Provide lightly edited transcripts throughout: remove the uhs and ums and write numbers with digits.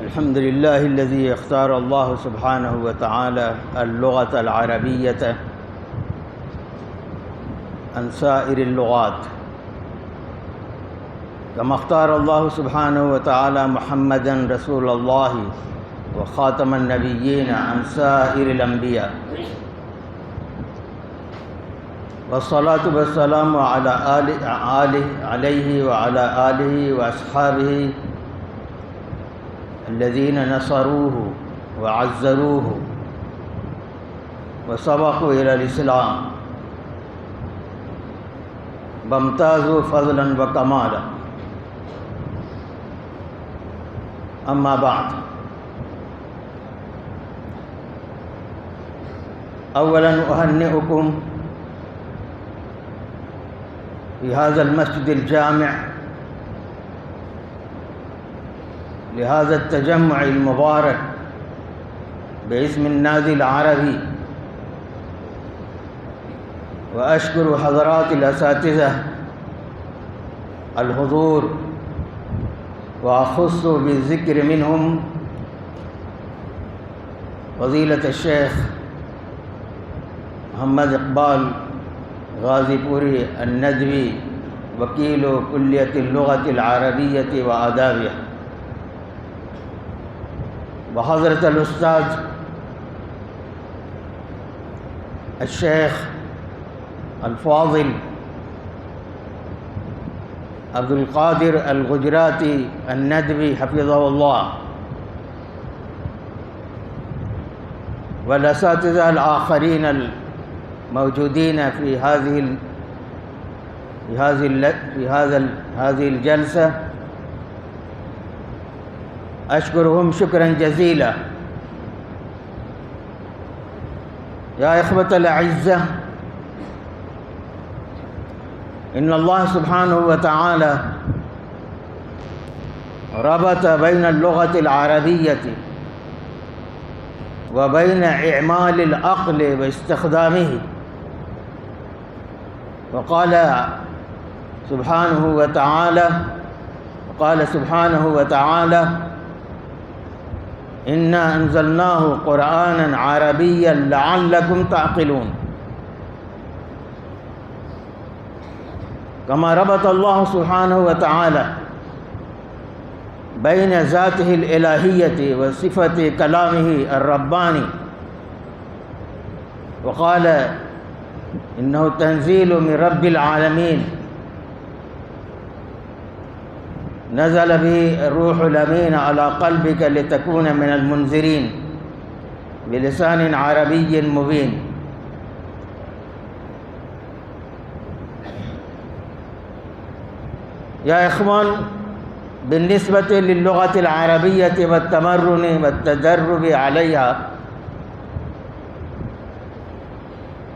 अल्हम्दुलिल्लाहिल्लज़ी इख्तार अल्लाह सुब्हानहु व तआला अल-लुग़त अल-अरबिय्यत अन साइरिल लुग़ात कमा इख्तार अल्लाह सुब्हानहु व तआला मुहम्मदन रसूलल्लाह व ख़ातमन नबिय्यीन अन साइरिल अंबिया वस्सलातु वस्सलामु अला आलिहि व अला आलिहि व अस्हाबिहि अल्लज़ीन नसरूहु व अज़्ज़रूहु व सबक़ू इलल इस्लाम बमताज़ु फ़ज़लन व कमाला अम्मा बाद। अव्वलन उहन्निउकुम फ़ी हाज़ल मस्जिदिल जामिअ लिहाज़ा तजम्मुअल मुबारक बिइस्मिन नाज़िल अरबी व अशकुरु हज़रातिल असातिज़ा अल हुज़ूर व अख़ुस्सु बिज़िक्र मिनहुम फ़ज़ीलत शेख मोहम्मद इक़बाल गाज़ीपुरी अन-नदवी वकील कुल्लियतिल लुग़तिल अरबिय्यति व आदाबिहा व हज़रतल उस्ताद शेख अल-फ़ाज़िल अब्दुल क़ादिर अल-गुजराती अन-नदवी हफ़िज़हुल्लाह वल असातिज़ा अल-आख़रीन अल-मौजूदीन फ़ी हाज़िल जलसा अशकुरुहुम शुक्रन जज़ीला। या इख़्वतल अइज़्ज़ा, इन्नल्लाह सुब्हानहु व तआला रबत बैनल लुग़तिल अरबिय्यति व बैन इअमालिल अक़्ल व इस्तिख़दामिही व क़ाल सुब्हानहु व तआला इन्ना अंज़लनाहु क़ुरआनन अरबिय्यन लअल्लकुम ताक़िलून। कमा रबत अल्लाह सुब्हानहु व तआला बैन ज़ातिहिल इलाहिय्यति व सिफ़ति कलामिही अर्रब्बानी व क़ाल इन्नहु तंज़ीलु मिन रब्बिल आलमीन नज़ल बिही रूहुल अमीन अला क़ल्बिक लितकून मिनल मुनज़िरीन बिलिसानिन अरबिय्यिन मुबीन। या इख़वान, बिन्निस्बति लिल्लुग़तिल अरबिय्यति वत्तमर्रुनि वत्तदर्रुबि अलैहा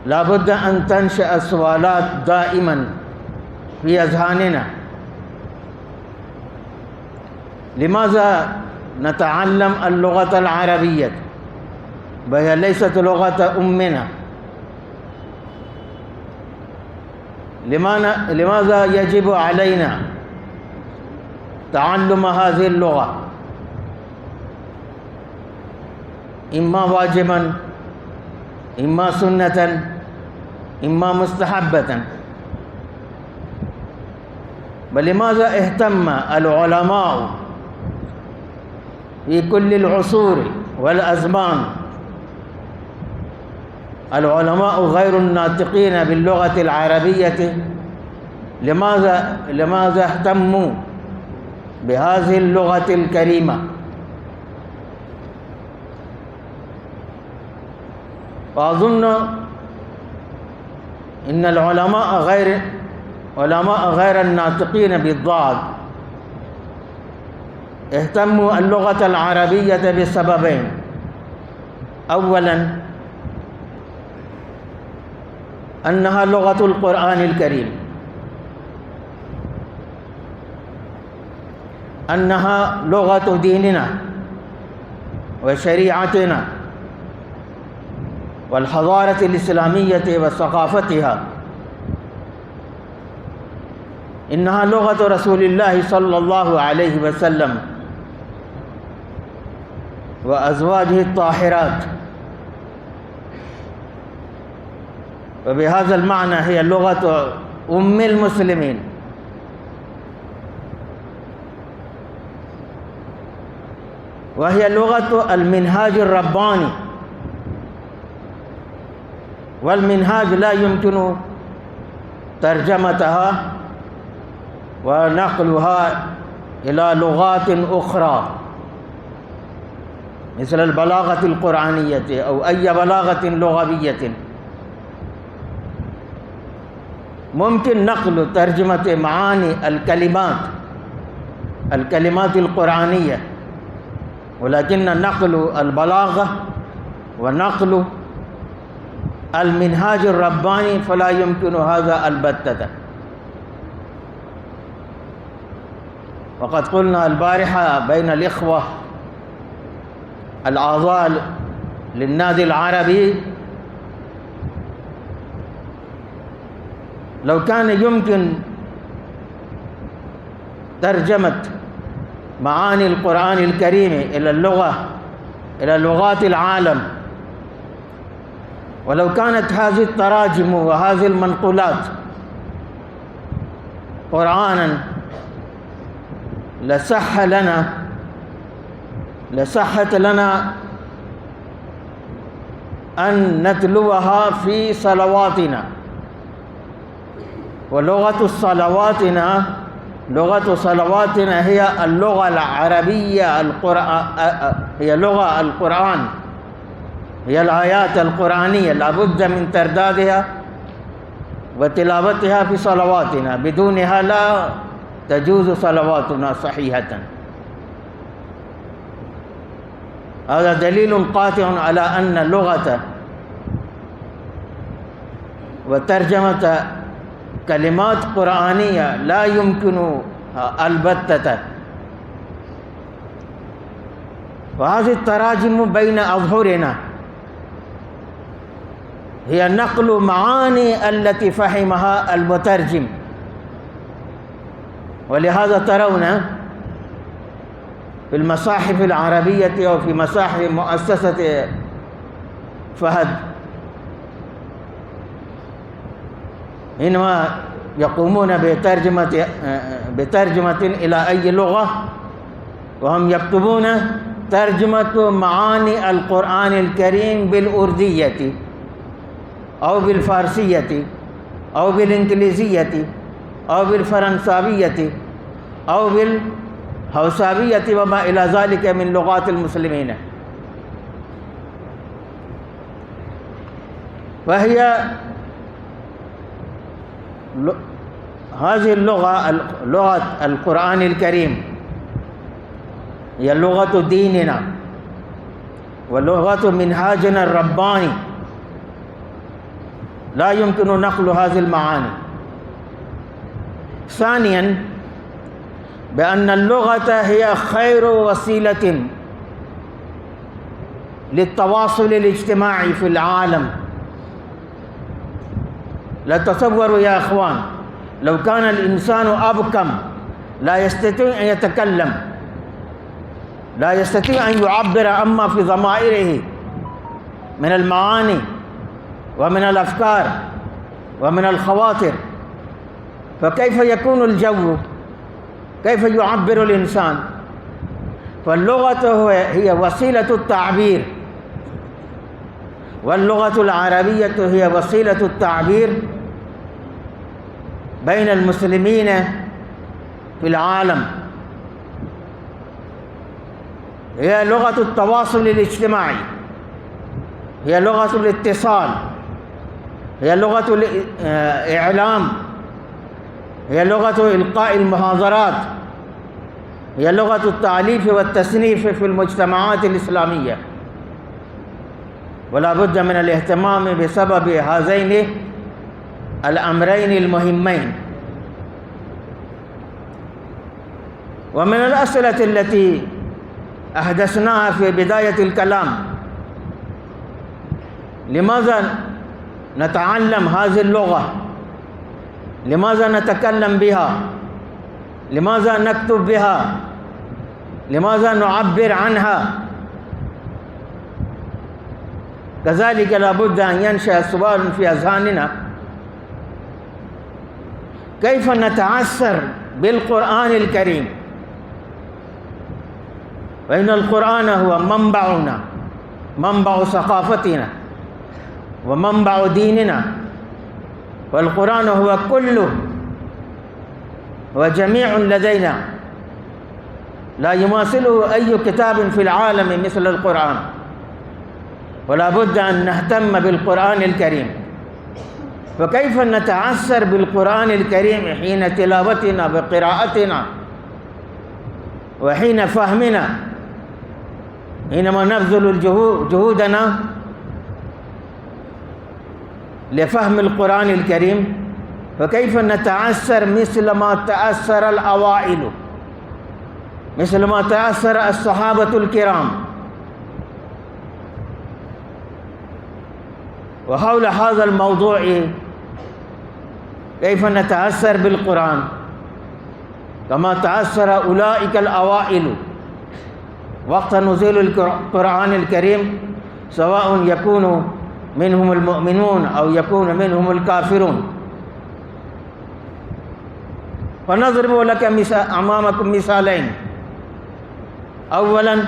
ला बुद्द अन तंशअ सवालात दाइमन फ़ी अज़हानिना लिमाज़ा नतअल्लम अल-लुग़तल अरबिय्यत वहिय लैसत लुग़त उम्मिना लिमाज़ा यजिबु अलैना तअल्लुम हाज़िहिल लुग़ा इम्मा वाजिबन इम्मा सुन्नतन इम्मा मुस्तहब्बतन वलिमाज़ा इहतम्म अल-उलमाअ फ़ी कुल्लिल उसूर वल अज़मान अल-उलमाअ गैरुन नातिक़ीन बिल-लुग़तिल अरबिय्यति लिमाज़ा इहतम्मू बिहाज़िहिल लुग़तिल करीमा। फ़अज़ुन्नु इन्नल उलमाअ गैर नातिक़ीन बिद्दाद इहतम्मू अल-लुग़तल अरबिय्यत बिसबबैन। अव्वलन अन्नहा लुग़तुल क़ुरआनिल करीम, अन्नहा लुग़तु दीनिना व शरीअतिना वल हज़ारतिल इस्लामिय्यति व सक़ाफ़तिहा इन्नहा लुग़तु रसूलिल्लाहि सल्लल्लाहु अलैहि वसल्लम व अज़वाजिही त्ताहिरात व बिहाज़ल माना हिय लुग़त उम्मिल मुस्लिमीन। व हिय लुग़त अल मिनहाज रब्बानी वल मिनहाज ला युमकिनु तर्जमतहा व नक़लुहा इला लुग़ातिन उख़रा मिसल अल बलाग़तिल क़ुरआनिय्यति औ अय्य बलाग़तिन लुग़विय्यतिन। मुमकिन नक़्ल तर्जमत मानी अल कलिमातिल क़ुरआनिय्या वलकिन नक़्ल अल बलाग़ा व नक़्ल अल मिनहाज रब्बानी फ़ला युमकिनु हाज़ा अलबत्ता। वक़द क़ुलना अल बारिहा बैन अल इख़्वा अल आज़ा लिन्नादी अल अरबी लौ कान युमकिन तर्जमत मानी अल क़ुरआन अल करीम इला लुग़ात अल आलम वलौ कानत हाज़िही तराजिम व हाज़िही मनक़ूलात क़ुरआनन लसह्हत लना अन नतलुहा फ़ी सलवातिना व लुग़तु सलवातिना हिय अल-लुग़ा अल-अरबिय्या हिय लुग़ा अल-क़ुरआन हिय अल-आयात अल-क़ुरआनिय्या ला बुद्द मिन तरदादिहा व तिलावतिहा फ़ी सलवातिना बिदूनिहा ला तजूज़ु सलवातुना सहीहतन। हाज़ा दलीलुन क़ातिउन अला अन्न लुग़त व तर्जमत कलिमात क़ुरआनिय्या ला युमकिनु अलबत्ता। व हाज़िही तराजिम बैन अज़हुरिना हिय नक़्लु मानी अल्लती फ़हिमहा अल-मुतर्जिम वलिहाज़ा तरौना फ़िल मसाहिफ़ अल अरबिय्यति और फ़ी मसाहिफ़ मुअस्ससत फ़हद इन्नमा यक़ूमून बितर्जुमतिन इला अय्यि लुग़ा व हम यक्तुबून तर्जुमत मानी अल क़ुरआन अल करीम बिल उर्दिय्यति औ बिल फ़ारसिय्यति औ बिल इंग्लिज़िय्यति औ बिल फ़रंसाविय्यति औ बिल हौसाविय्यति व मा इला ज़ालिका मिन लुग़ातिल मुस्लिमीन। व हिय हाज़िही लुग़त अल क़ुरआन अल करीम हिय लुग़तु दीनिना व लुग़तु मिनहाजना रब्बानी ला युमकिनु नक़्लु हाज़िहिल मानी। सानियन बिअन्न अल-लुग़त हिय खैरु वसीलतिन लित्तवासुल अल-इज्तिमाई फ़िल आलम। ला तसव्वरु या अख़वान लौ कान अल-इंसानु अबकम ला यस्तती अन यतकल्लम ला यस्तती अन युअब्बिर अम्मा फ़ी ज़माइरिही मिन अल-मआनी व मिन अल-अफ़कार व मिन अल-ख़वातिर फ़कैफ़ यकूनु अल-जव्वु कैफ़ युअब्बिरु अल-इंसान। फ़ल्लुग़तु हिय वसीलतु अत-ताअबीर वल-लुग़तु अल-अरबिय्यतु हिय वसीलतु अत-ताअबीर बैन अल-मुस्लिमीन फ़िल आलम। हिय लुग़तु अत-तवासुल अल-इज्तिमाई हिय लुग़तु अल-इत्तिसाल हिय लुग़तु अल-इअलाम हिय लुग़तु इल्क़ाइ अल-मुहाज़रात हिय लुग़तु अत-तालीफ़ व अत-तसनीफ़ फ़िल मुज्तमआत अल-इस्लामिय्या वला बुद्द मिन अल-इहतिमाम बिसबब हाज़ैनि अल-अमरैनि अल-मुहिम्मैन। व मिन अल-असइलति अल्लती अहदसनाहा फ़ी बिदायति अल-कलाम लिमाज़ा नतअल्लम हाज़िही अल-लुग़ा लिमाज़ा नतकल्लम बिहा लिमाज़ा नक्तुब बिहा लिमाज़ा नुअब्बिर अन्हा كذلك لابد أن ينشأ سؤال في أذهاننا: كيف نتعثر بالقرآن الكريم؟ فإن القرآن هو منبعنا، منبع ثقافتنا ومنبع ديننا، والقرآن هو كله وجميع لدينا، لا يماثله أي كتاب في العالم مثل القرآن، ولا بد أن نهتم بالقرآن الكريم. فكيف نتعثر بالقرآن الكريم حين تلاوتنا وقراءتنا وحين فهمنا، حينما نبذل جهودنا لفهم القرآن الكريم، فكيف نتعثر مثل ما تأثر الأوائل، مثل ما تأثر الصحابة الكرام؟ وحول هذا الموضوع كيف نتأثر بالقرآن كما تأثر أولئك الأوائل وقت نزول القرآن الكريم، سواء يكون منهم المؤمنون أو يكون منهم الكافرون. فنضرب لك أمامكم مثالين. أولا،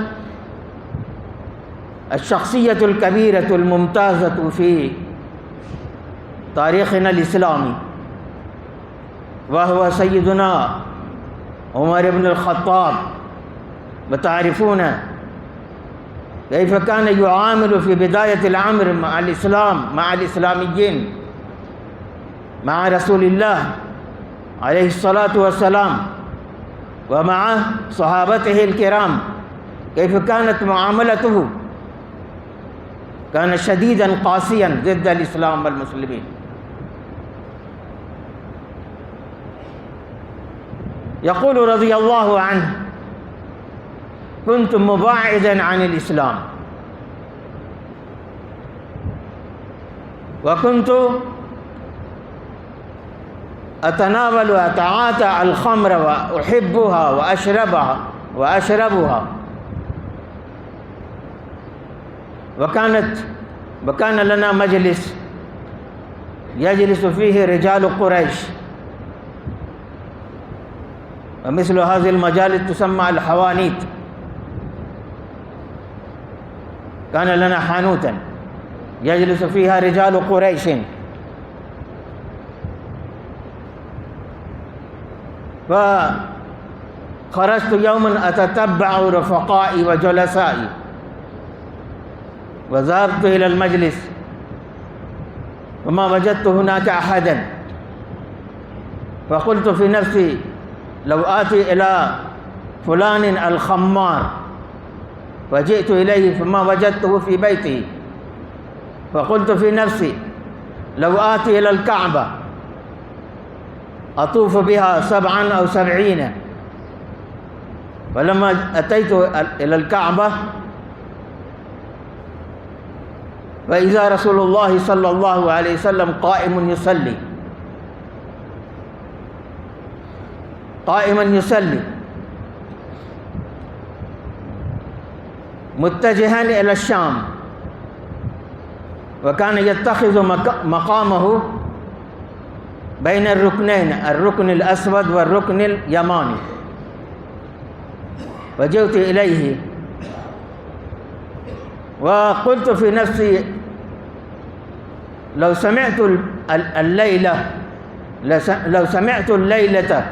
الشخصية الكبيرة الممتازة في تاريخنا الإسلامي، وهو سيدنا عمر بن الخطاب. وتعرفون كيف كان يعامل في بداية الأمر مع الإسلام، مع الإسلاميين، مع رسول الله عليه الصلاة والسلام ومع صحابته الكرام. كيف كانت معاملته؟ كان شديدا قاسيا ضد الإسلام والمسلمين. يقول رضي الله عنه: كنت مباعدا عن الإسلام، وكنت أتناول وأتعاطى الخمر وأحبها وأشربها، وكان لنا مجلس يجلس فيه رجال قريش، ومثل هذه المجالس تسمى الحوانيت. كان لنا حانوتا يجلس فيها رجال قريش، فخرجت يوما أتتبع رفقائي وجلسائي، وذهبت إلى المجلس وما وجدت هناك أحدا، فقلت في نفسي: لو آتي إلى فلان الخمار، فجئت إليه فما وجدته في بيته، فقلت في نفسي: لو آتي إلى الكعبة أطوف بها 7 أو 70. ولما أتيت إلى الكعبة فإذا رسول الله صلى الله عليه وسلم قائما يصلي متجها إلى الشام، وكان يتخذ مقامه بين الركنين، الركن الأسود والركن اليماني. فجئت إليه وقلت في نفسي: لو سمعت الليلة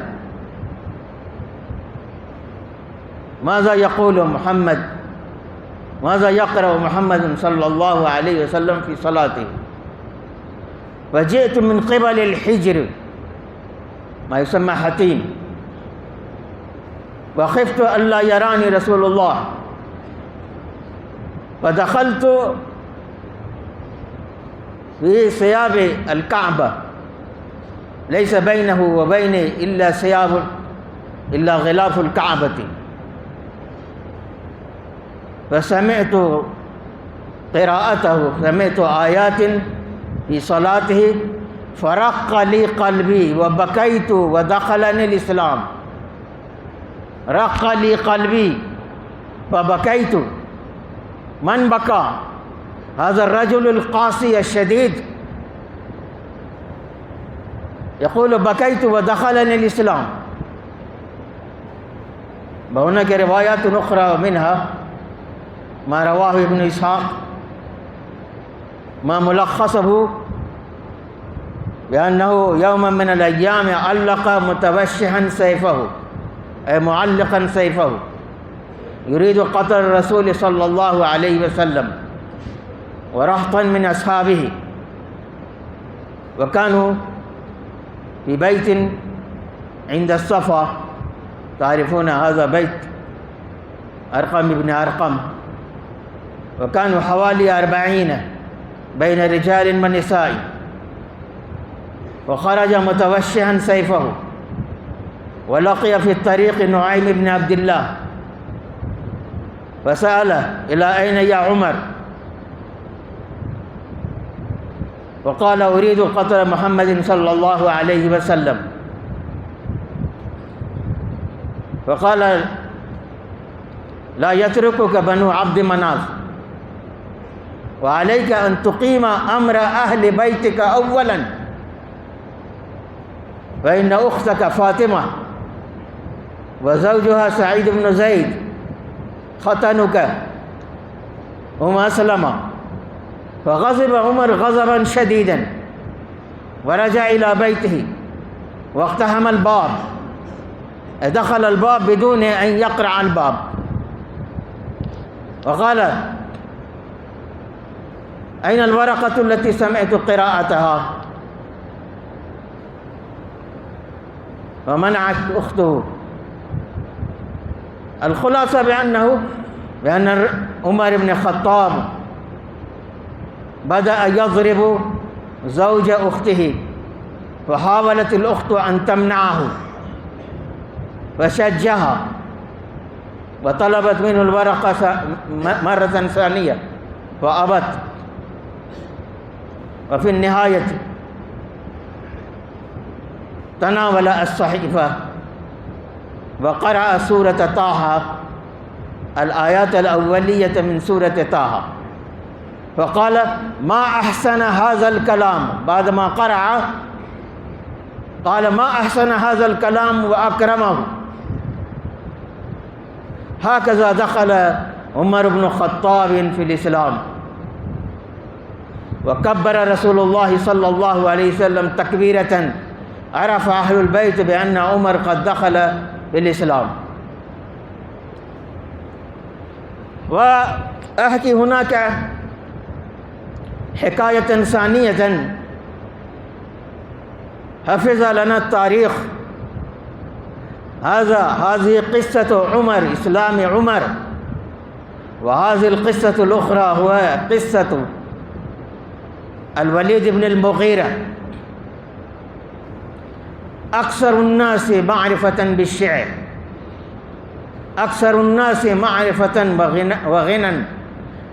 ماذا يقول محمد، ماذا يقرأ محمد صلى الله عليه وسلم في صلاته. فجئت من قبل الحجر، ما يسمى حتيم، وخفت ألا يراني رسول الله، فدخلت في ثياب الكعبة، ليس بينه وبيني إلا غلاف الكعبة، فسمعت قراءته، سمعت آيات في صلاته، فرق لي قلبي وبكيت ودخلني الإسلام. رق لي قلبي فبكيت. من بكى؟ هذا الرجل القاسي الشديد يقول بكيت ودخلني الإسلام. وهناك روايات أخرى منها ما رواه ابن إسحاق ما ملخصه بأنه يوما من الأيام علق متوشحا سيفه، أي معلقا سيفه، يريد قتل الرسول صلى الله عليه وسلم ورهطا من أصحابه، وكانوا في بيت عند الصفا، تعرفون هذا بيت أرقم بن أرقم، وكانوا حوالي 40 بين رجال ونساء، وخرج متوشحا سيفه ولقي في الطريق نعيم بن عبد الله فسأله إلى أين يا عمر؟ وقال أريد قتل محمد صلى الله عليه وسلم. فقال لا يتركك بنو عبد مناف، وعليك أن تقيم أمر أهل بيتك أولا، فإن أختك فاطمة وزوجها سعيد بن زيد ختنك هما أسلما. فغضب عمر غضبا شديدا ورجع إلى بيته واقتحم الباب، دخل الباب بدون أن يقرع الباب، وقال أين الورقة التي سمعت قراءتها؟ ومنعت أخته. الخلاصة بأن عمر بن الخطاب بدأ يضرب زوج أخته، فحاولت الأخت أن تمنعه فشجها وطلبت منه الورقة مرة ثانية فأبت. وفي النهاية تناول الصحيفة وقرأ سورة طه، الآيات الأولية من سورة طه، فقال ما أحسن هذا الكلام. بعدما قرأ قال ما أحسن هذا الكلام وأكرمه. هكذا دخل عمر بن الخطاب في الإسلام، وكبر رسول الله صلى الله عليه وسلم تكبيرة عرف أهل البيت بأن عمر قد دخل في الإسلام. وأحكي هناك حكاية ثانية حفظ لنا التاريخ. هذه قصة عمر، إسلام عمر. وهذه القصة الأخرى هو قصة الوليد بن المغيرة، أكثر الناس معرفة بالشعر، أكثر الناس معرفة وغنى،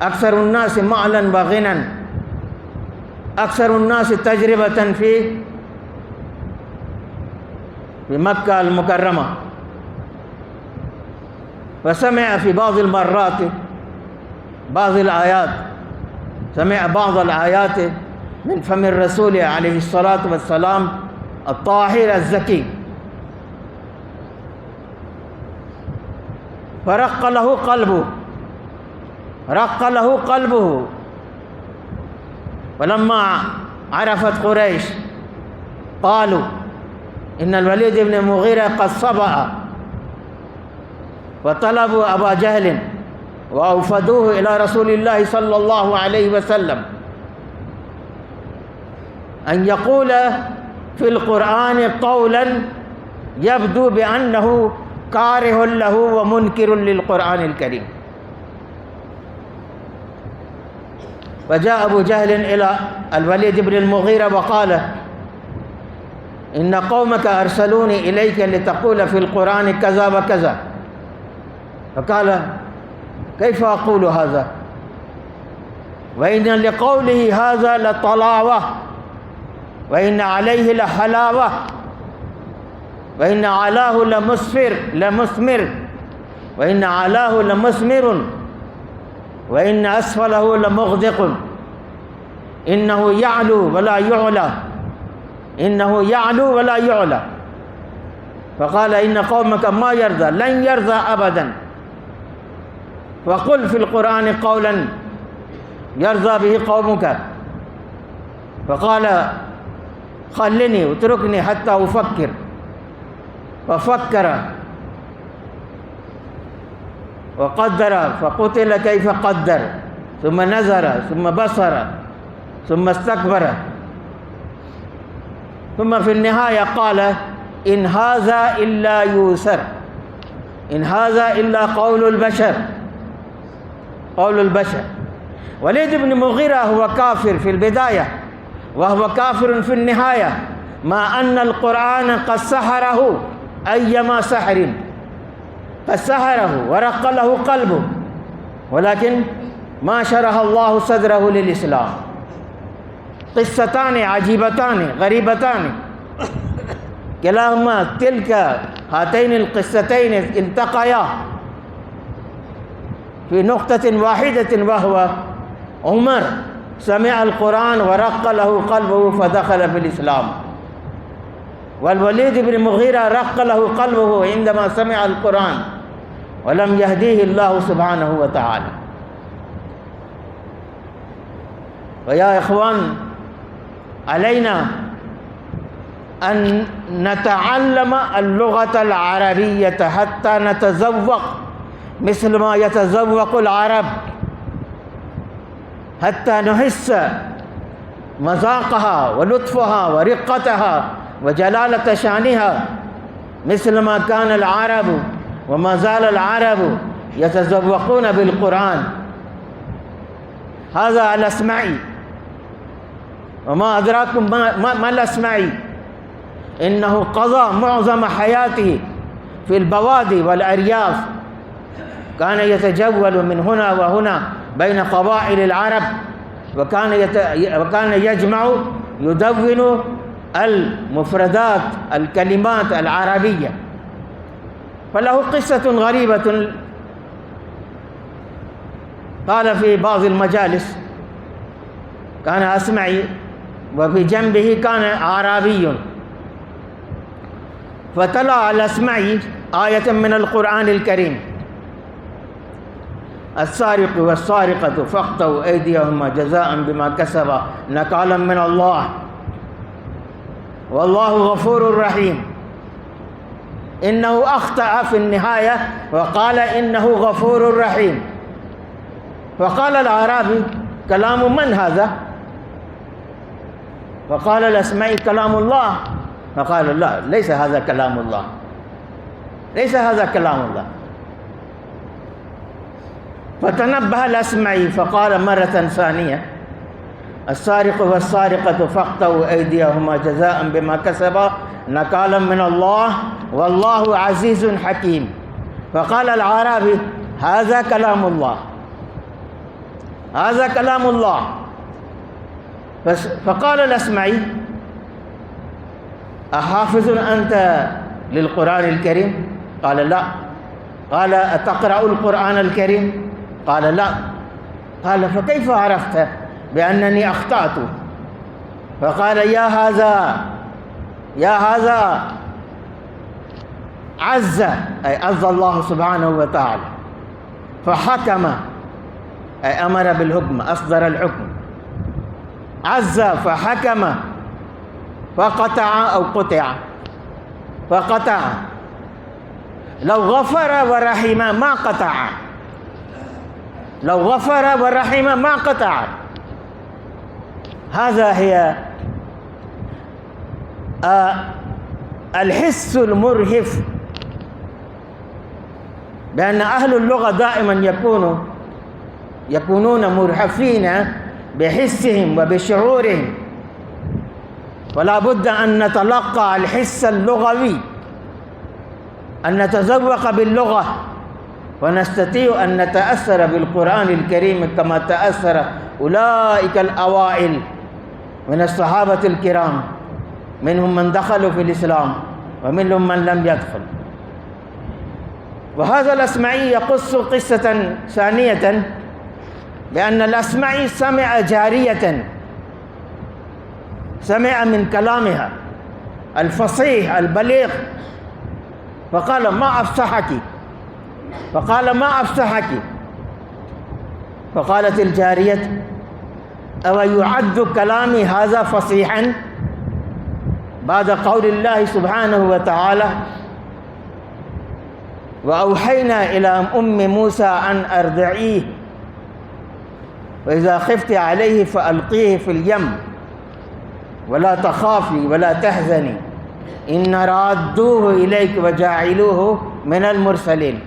أكثر الناس مالا وغنى، أكثر الناس تجربة في مكة المكرمة. فسمع في بعض المرات بعض الآيات، سمع بعض الآيات من فم الرسول عليه الصلاة والسلام الطاهر الزكي، فرق له قلبه، رق له قلبه. ولما عرفت قريش قالوا إن الوليد بن المغيرة قد صبأ، وطلبوا أبا جهل وأوفدوه إلى رسول الله صلى الله عليه وسلم أن يقول في القرآن قولا يبدو بأنه كاره له ومنكر للقرآن الكريم. فجاء أبو جهل إلى الوليد بن المغيرة وقال إن قومك أرسلوني إليك لتقول في القرآن كذا وكذا. فقال كيف أقول هذا؟ وإن لقوله هذا لطلاوة، وإن عليه لحلاوة، وإن علاه لمثمر، وإن علاه لمثمر، وإن أسفله لمغدق. इन्नहु यालू वला युअला, इन्नहु यालू वला युअला। फ़क़ाल इन्न क़ौमक मा यर्ज़ा लन यर्ज़ा अबदन वक़ुल फ़िल क़ुरआन क़ौलन यर्ज़ा बिही क़ौमुक। फ़क़ाल ख़ल्लिनी उतरुकनी हत्ता उफ़क्किर। फ़फ़क्कर वक़द्दर फ़क़ुतिल कैफ़ क़द्दर सुम्मा नज़र सुम्मा बसर सुम्मा इस्तकबर सुम्मा फ़िल निहाया क़ाल इन हाज़ा इल्ला यूसर, इन हाज़ा इल्ला क़ौलुल बशर, क़ौलुल बशर। वलीद इब्न मुग़ीरा हुवा काफ़िर फ़िल बिदाया व हुवा काफ़िरुन फ़िल निहाया मा अन्नल क़ुरआन क़द सहरहु अय्यमा सहरिन क़द सहरहु व रक़्क़ लहु क़ल्बुहु वलाकिन मा शरह अल्लाहु सदरहु लिल इस्लाम। क़िस्सतान अजीबतान गरीबतान किलाहुमा तिल्का हातैनिल क़िस्सतैन इल्तक़या फ़ी नुक़्ततिन वाहिदतिन व हुवा उमर समिअल क़ुरआन व रक़्क़ लहु क़ल्बुहु फ़दख़ल फ़िल इस्लाम। वल वलीद इब्न मुग़ीरा रक़्क़ लहु क़ल्बुहु इंदमा समिअल क़ुरआन व लम यहदीहि अल्लाहु सुब्हानहु व तआला। व या इख़वान अलैना अन नतअल्लम अल-लुग़त अल-अरबिय्यत हत्ता नतज़व्वक़ मिस्ल मा यतज़व्वक़ुल अरब हत्ता नुहिस्स मज़ाक़हा व लुत्फ़हा व रिक़्क़तहा व जलालत शानिहा मिस्ल मा कान अल-अरब व मा ज़ाल अल-अरब यतज़व्वक़ून बिल-क़ुरआन। हाज़ा अल-अस्माई व मा अदराकुम मा अल-अस्माई इन्नहु क़ज़ा मुअज़्ज़म हयातिही फ़िल बवादि वल अरयाफ़ कान यतजव्वलु मिन हुना व हुना बैन क़बाइल अल-अरब व कान यजमअु युदव्विनु अल-मुफ़रदात अल-कलिमात अल-अरबिय्या। फ़लहु क़िस्सतुन ग़रीबतुन क़ाल फ़ी बाज़ अल-मजालिस कान अस्मई व फ़ी जंबिही कान अराबिय्युन फ़तला अल-अस्मई आयतन मिनल क़ुरआनिल करीम अस्सारिक़ु वस्सारिक़तु फ़क़्तउ ऐदियहुमा जज़ाअन बिमा कसबा नकालन मिन अल्लाह वल्लाहु गफ़ूरुर रहीम। इन्नहु अख़्तअ फ़िन निहाया व क़ाल इन्नहु गफ़ूरुर रहीम। फ़क़ाल अल-अराबी कलामु मन हाज़ा फ़क़ाल अल-अस्मई कलामुल्लाह। फ़क़ाल ला लैसा हाज़ा कलामुल्लाह, लैसा हाज़ा कलामुल्लाह। फ़तनब्बह अल-अस्मई फ़क़ाल मरतन सानिया अस्सारिक़ु वस्सारिक़तु फ़क़्तउ ऐदियहुमा जज़ाअन बिमा कसबा नकालन मिन अल्लाह वल्लाहु अज़ीज़ुन हकीम। फ़क़ाल अल-अराबी हाज़ा कलामुल्लाह, हाज़ा कलामुल्लाह। फ़क़ाल अल-अस्मई अहाफ़िज़ुन अन्त लिल-क़ुरआनिल करीम? क़ाल ला। क़ाल अतक़रअुल क़ुरआनल करीम? क़ाल ला। क़ाल फ़कैफ़ अरफ़्त बिअन्ननी अख़्तअतु? फ़क़ाल या हाज़ा अज़्ज़ ऐ अज़्ज़ अल्लाहु सुब्हानहु व तआला फ़हकम ऐ अमर बिल-हुक्म अस्दर अल-हुक्म अज़्ज़ फ़हकम फ़क़तअ औ क़ुतिअ फ़क़तअ लौ ग़फ़र व रहिम मा क़तअ, लौ ग़फ़र व रहिम मा क़तअ। हाज़ा हिया अल-हिस्सुल मुरहिफ़ बिअन्न अहलुल लुग़ा दाइमन यकूनून मुरहफ़ीन बिहिस्सिहिम व बिशऊरिहिम वला बुद्द अन नतलक़्क़ा अल-हिस्स अल-लुग़वी अन नतज़व्वक़ बिल-लुग़ा व नस्ततीअ अन नतअस्सर बिल-क़ुरआनिल करीम कमा तअस्सर उलाइकल अवाइल मिन अस्सहाबतिल किराम मिनहुम मन दख़लू फ़िल इस्लाम व मिनहुम मन लम यदख़ुल। व हाज़ा अल-अस्मई यक़ुस्सु क़िस्सतन सानियतन बिअन्न अल-अस्मई समिअ जारियतन سمع من كلامها الفصيح البليغ فقال ما أفصحك، فقال ما أفصحك. فقالت الجارية أو يعد كلامي هذا فصيحا بعد قول الله سبحانه وتعالى وأوحينا إلى أم موسى أن أرضعيه وإذا خفت عليه فألقيه في اليم ولا تخافي ولا تحزني إن رادوه إليك وجاعلوه من المرسلين.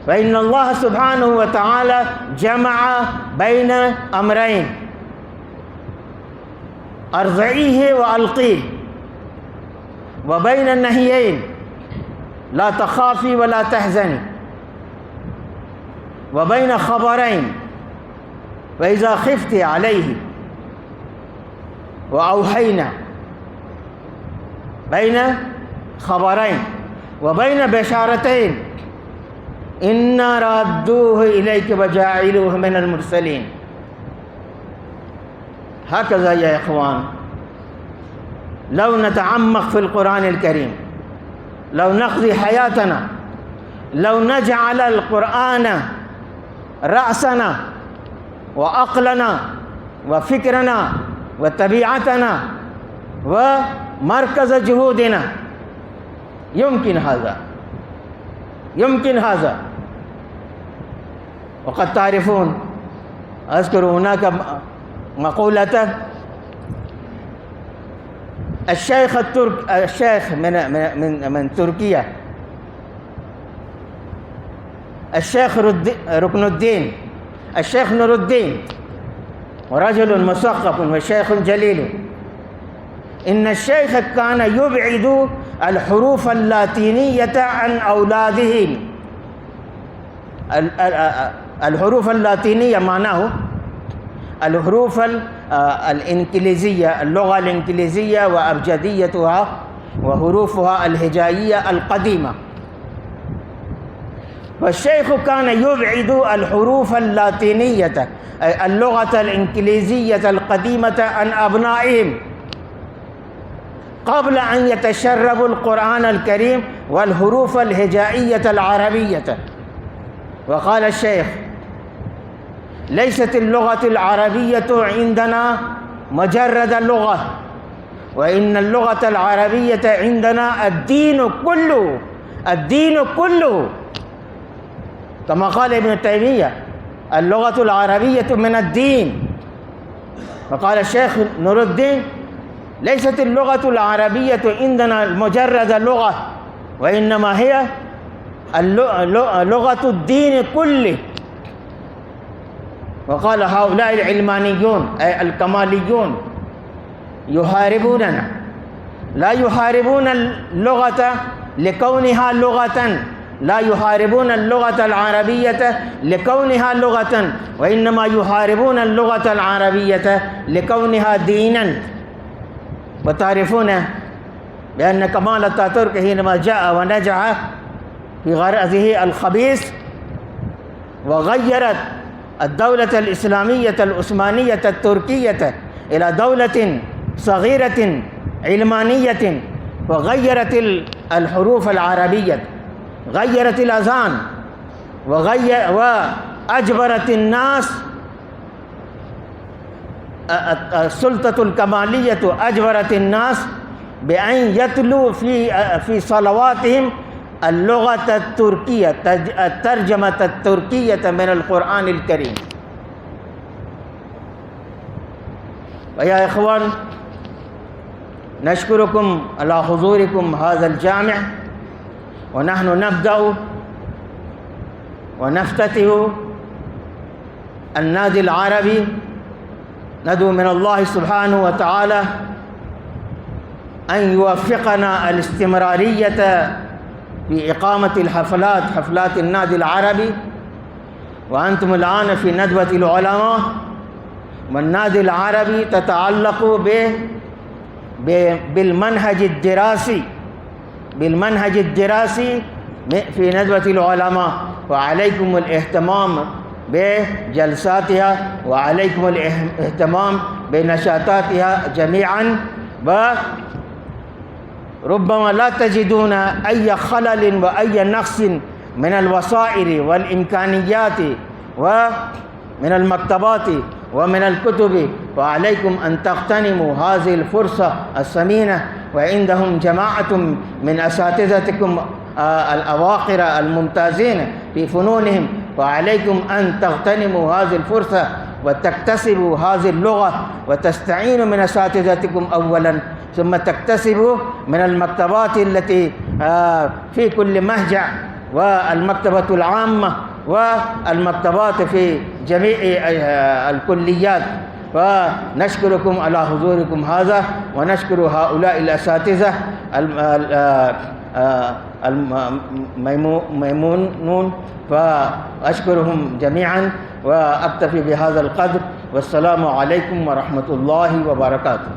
فإن الله سبحانه وتعالى جمع بين أمرين أرضعيه وألقيه، وبين النهيين لا تخافي ولا تحزني، وبين خبرين وإذا خفت عليه وأوحينا، بين خبرين وبين بشارتين إنا رادوه إليك وجاعلوه من المرسلين. هكذا يا إخوان لو نتعمق في القرآن الكريم، لو نقضي حياتنا، لو نجعل القرآن رأسنا وعقلنا وفكرنا وطبيعتنا ومركز جهودنا، يمكن هذا، يمكن هذا. وقد تعرفون أذكر هناك مقولة الشيخ من تركيا، الشيخ ركن الدين، الشيخ نور الدين، ورجل مثقف وشيخ جليل، إن الشيخ كان يبعد الحروف اللاتينية عن أولاده. الحروف اللاتينية معناه الحروف الإنجليزية، اللغة الإنجليزية وأبجديتها وحروفها الهجائية القديمة. والشيخ كان يبعد الحروف اللاتينية اللغة الإنجليزية القديمة عن أبنائهم قبل أن يتشربوا القرآن الكريم والحروف الهجائية العربية. وقال الشيخ ليست اللغة العربية عندنا مجرد لغة، وإن اللغة العربية عندنا الدين كله، الدين كله، كما قال ابن تيمية اللغة العربية من الدين. وقال الشيخ نور الدين ليست اللغة العربية عندنا مجرد لغة، وإنما هي لغة الدين كله. وقال هؤلاء العلمانيون أي الكماليون يحاربوننا، لا يحاربون اللغة لكونها لغة، لا يحاربون اللغة العربية لكونها لغة، وإنما يحاربون اللغة العربية لكونها دينا. وتعرفون بأن كمال أتاتورك حينما جاء ونجح في غرضه الخبيث وغيرت الدولة الإسلامية العثمانية التركية إلى دولة صغيرة علمانية، وغيرت الحروف العربية، غيرت الأذان، وأجبرت الناس، السلطة الكمالية أجبرت الناس بأن يتلوا في صلواتهم اللغة التركية، الترجمة التركية من القرآن الكريم. ويا إخوان نشكركم على حضوركم هذا الجامع، ونحن نبدأ ونفتتح النادي العربي. ندعو من الله سبحانه وتعالى أن يوفقنا الاستمرارية في إقامة الحفلات، حفلات النادي العربي. وأنتم الآن في ندوة العلماء، والنادي العربي تتعلق بالمنهج الدراسي، بالمنهج الدراسي في ندوة العلماء، وعليكم الاهتمام بجلساتها، وعليكم الاهتمام بنشاطاتها جميعا وربما لا تجدون أي خلل وأي نقص من الوسائل والإمكانيات ومن المكتبات ومن الكتب، وعليكم أن تغتنموا هذه الفرصة الثمينة. وعندهم جماعة من أساتذتكم الأواقر الممتازين في فنونهم، وعليكم أن تغتنموا هذه الفرصة وتكتسبوا هذه اللغة وتستعينوا من أساتذتكم أولا، ثم تكتسبوا من المكتبات التي في كل مهجع والمكتبة العامة والمكتبات في جميع الكليات. ونشكركم على حضوركم هذا، ونشكر هؤلاء الأساتذة الميمونون، فأشكرهم جميعا وأكتفي بهذا القدر. والسلام عليكم ورحمة الله وبركاته.